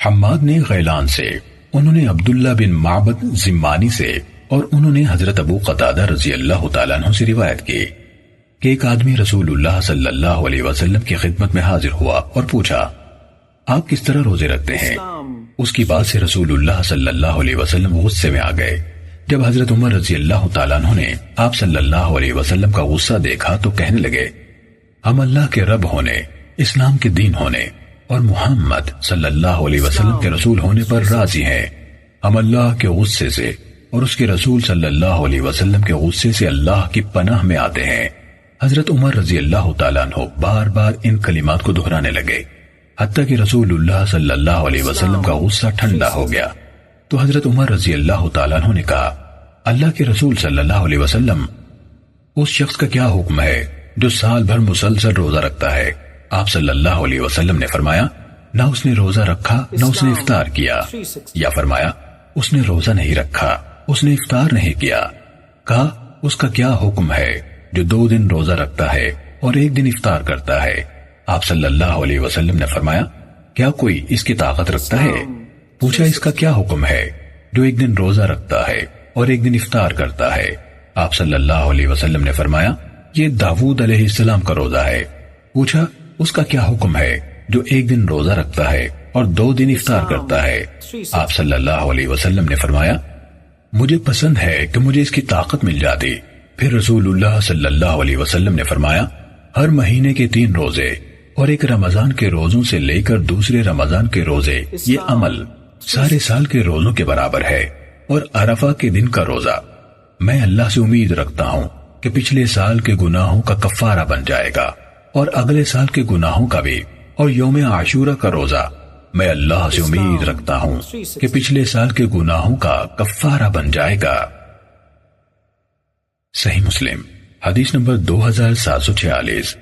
حماد نے غیلان سے، انہوں نے عبداللہ بن معبد زمانی سے، اور انہوں نے حضرت ابو قتادہ رضی اللہ تعالیٰ عنہ سے روایت کی کہ ایک آدمی رسول اللہ صلی اللہ علیہ وسلم کی خدمت میں حاضر ہوا اور پوچھا، آپ کس طرح روزے رکھتے ہیں؟ اس کی بات سے رسول اللہ صلی اللہ علیہ وسلم غصے میں آ گئے۔ جب حضرت عمر رضی اللہ تعالیٰ عنہ نے آپ صلی اللہ علیہ وسلم کا غصہ دیکھا تو کہنے لگے، ہم اللہ کے رب ہونے، اسلام کے دین ہونے اور محمد صلی اللہ علیہ وسلم کے رسول ہونے پر راضی ہیں۔ ہم اللہ کے غصے سے اور اس کے رسول صلی اللہ علیہ وسلم کے غصے سے اللہ کی پناہ میں آتے ہیں۔ حضرت عمر رضی اللہ تعالیٰ عنہ بار بار ان کلمات کو دہرانے لگے، حتیٰ کہ رسول اللہ صلی اللہ علیہ وسلم کا غصہ ٹھنڈا ہو گیا۔ تو حضرت عمر رضی اللہ تعالیٰ عنہ نے کہا، اللہ کے رسول صلی اللہ علیہ وسلم، اس شخص کا کیا حکم ہے جو سال بھر مسلسل روزہ رکھتا ہے؟ آپ صلی اللہ علیہ وسلم نے فرمایا، نہ اس نے روزہ رکھا نہ اس نے افطار کیا، یا فرمایا اس نے روزہ نہیں رکھا اس نے افطار نہیں کیا۔ کہا، اس کا کیا حکم ہے جو 2 دن روزہ رکھتا ہے اور 1 دن افطار کرتا ہے؟ آپ صلی اللہ علیہ وسلم نے فرمایا، کیا کوئی اس کی طاقت رکھتا ہے؟ پوچھا، اس کا کیا حکم ہے جو 1 دن روزہ رکھتا ہے اور 1 دن افطار کرتا ہے؟ آپ صلی اللہ علیہ وسلم نے فرمایا، یہ داؤد علیہ السلام کا روزہ ہے۔ پوچھا، اس کا کیا حکم ہے جو 1 دن روزہ رکھتا ہے اور 2 دن افطار کرتا ہے؟ آپ صلی اللہ علیہ وسلم نے فرمایا، مجھے پسند ہے کہ مجھے اس کی طاقت مل جاتی۔ پھر رسول اللہ صلی اللہ علیہ وسلم نے فرمایا، ہر مہینے کے 3 روزے اور ایک رمضان کے روزوں سے لے کر دوسرے رمضان کے روزے، یہ عمل سارے سال کے روزوں کے برابر ہے، اور عرفہ کے دن کا روزہ میں اللہ سے امید رکھتا ہوں کہ پچھلے سال کے گناہوں کا کفارہ بن جائے گا، اور اگلے سال کے گناہوں کا بھی، اور یوم عاشورہ کا روزہ میں اللہ سے امید رکھتا ہوں کہ پچھلے سال کے گناہوں کا کفارہ بن جائے گا۔ صحیح مسلم حدیث نمبر 2746۔